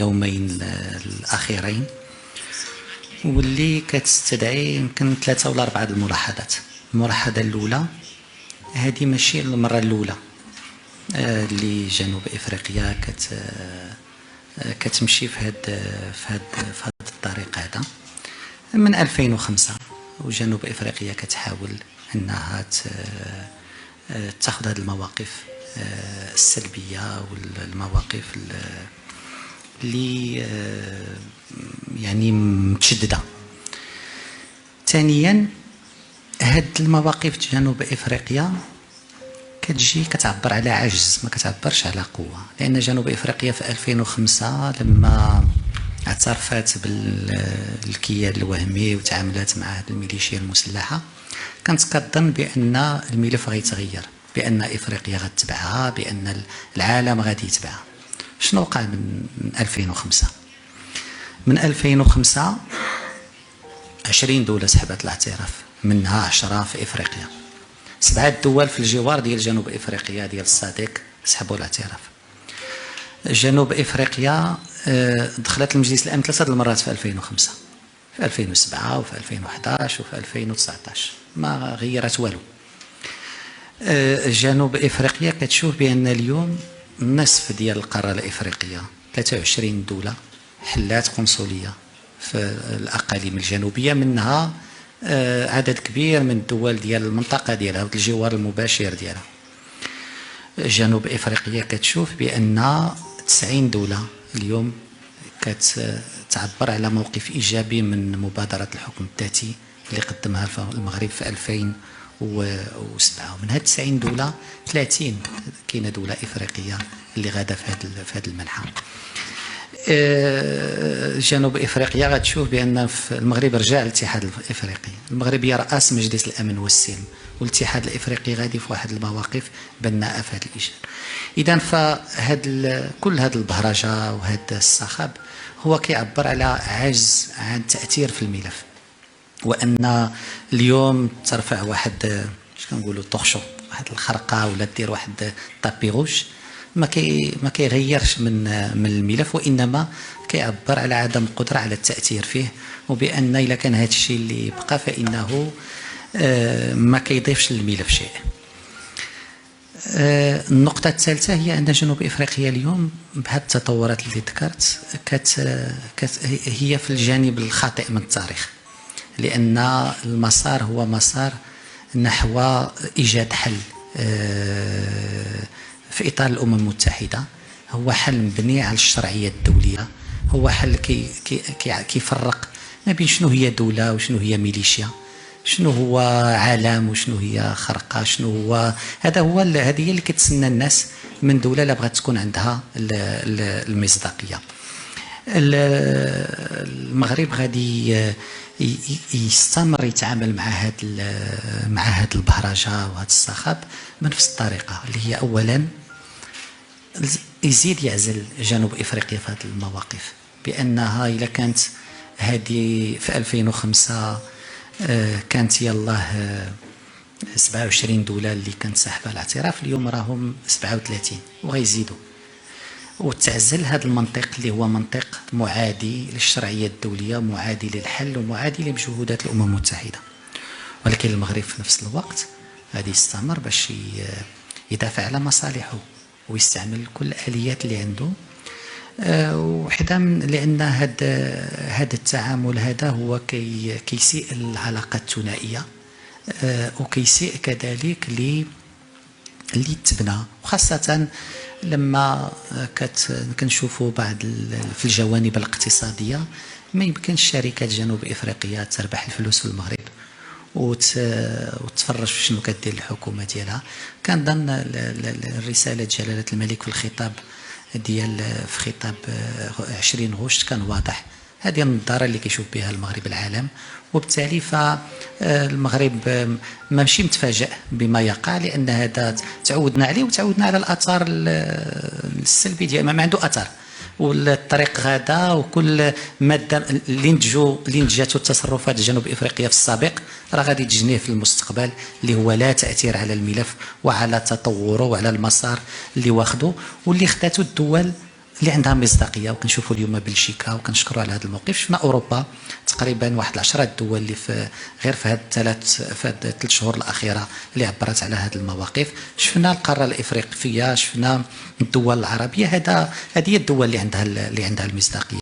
اليومين الأخيرين، واللي كتستدعي يمكن 3 ولا 4 الملاحظات. الملاحظة الأولى، هذه ماشي المرة الأولى اللي جنوب إفريقيا كتمشي في هاد الطريق هذا. من 2005 وجنوب إفريقيا كتحاول أنها تاخذ هذه المواقف السلبية والمواقف اللي يعني متشددة. ثانيا، هاد المواقف جنوب إفريقيا كتجي كتعبر على عجز، ما كتعبرش على قوة. لأن جنوب إفريقيا في 2005 لما اعترفت بالكيان الوهمي وتعاملات مع هذه الميليشيا المسلحة، كانت كتظن بأن الملف غيتغير، بأن إفريقيا غتبعها، بأن العالم غادي يتبعها. شنو وقع من 2005؟ من 2005 20 دولة سحبت الاعتراف، منها 10 في إفريقيا. 7 دول في الجوار ديال جنوب إفريقيا ديال الصديق سحبوا الاعتراف. جنوب إفريقيا دخلت المجلس الأمن 3 المرات في 2005، في 2007 وفي 2011 وفي 2019، ما غيرت والو. جنوب إفريقيا كتشوف بأن اليوم نصف ديال القارة الإفريقية 23 دولة حلات قنصلية في الأقاليم الجنوبية، منها عدد كبير من الدول ديال المنطقة ديالها والجوار المباشر ديالها. جنوب إفريقيا كتشوف بأن 90 دولة اليوم كتعبر على موقف إيجابي من مبادرة الحكم الذاتي اللي قدمها المغرب في 2007. ومن هاد 90 دولة 30 كاينة دولة إفريقية اللي غادا في هذا المنحى. جنوب إفريقيا غتشوف بأن في المغرب رجع الاتحاد الإفريقي، المغرب يرأس مجلس الأمن والسلم، والاتحاد الإفريقي غادي في واحد المواقف بناءة في هذا الإشار. إذا فهاد كل هذا البهرجة وهذا الصخب هو كيعبر على عجز عن تأثير في الملف، وأن اليوم ترفع واحد كنقولوا طخشو، واحد الخرقة، ولا دير واحد طابي غوش، ما كيغيرش من الملف، وانما كيعبر على عدم القدره على التاثير فيه، وبان الا كان هذا الشيء اللي بقى فانه ما كيضيفش للملف شيء. النقطه الثالثه هي ان جنوب افريقيا اليوم بهذه التطورات اللي ذكرت هي في الجانب الخاطئ من التاريخ، لان المسار هو مسار نحو ايجاد حل في إطار الأمم المتحدة، هو حل مبني على الشرعية الدولية، هو حل كيفرق ما بين شنو هي دولة وشنو هي ميليشيا، شنو هو عالم وشنو هي خرقة، شنو هو هذه هي اللي كتسنى الناس من دولة لا بغات تكون عندها المصداقية. المغرب غادي يستمر يتعامل مع هاد البهرجة وهاد الصخب بنفس الطريقة، اللي هي أولا يزيد يعزل جنوب إفريقيا في هذه المواقف، بأنها إذا كانت هذه في 2005 كانت يلاه 27 دولة اللي كانت ساحبة الاعتراف، اليوم راهم 37 وغيزيدوا، وتعزل هذا المنطق اللي هو منطق معادي للشرعية الدولية، معادي للحل ومعادي لمجهودات الأمم المتحدة. ولكن المغرب في نفس الوقت غادي يستمر باش يدافع على مصالحه ويستعمل كل الآليات اللي عنده، وحدا لأن هذا التعامل هذا هو كيسيء العلاقات الثنائية، وكيسيء كذلك اللي تبنى، وخاصة لما كنشوفوا بعض في الجوانب الاقتصادية ما يمكنش شركات جنوب إفريقيا تربح الفلوس في المغرب وتفرج في شنو كدير الحكومة ديالها. كنظن الرسالة جلالة الملك في الخطاب في خطاب 20 غشت كان واضح، هذه النظارة اللي كيشوف بها المغرب العالم، وبالتالي فالمغرب ماشي متفاجئ بما يقع، لأن هذا تعودنا عليه وتعودنا على الآثار السلبي ديال ما عنده أثر، والطريق غدا وكل ماده اللي نتجاتو التصرفات جنوب افريقيا في السابق راه غادي تجنيه في المستقبل، اللي هو لا تاثير على الملف وعلى تطوره وعلى المسار اللي واخده واللي خداتو الدول اللي عندها مصداقيه. وكنشوفوا اليوم بلجيكا وكنشكروا على هذا الموقف. شفنا اوروبا تقريبا واحد 10 الدول اللي غير في هاد الثلاث شهور الاخيره اللي عبرت على هذه المواقف. شفنا القاره الافريقيه، شفنا الدول العربيه. هذه هي الدول اللي عندها المصداقيه.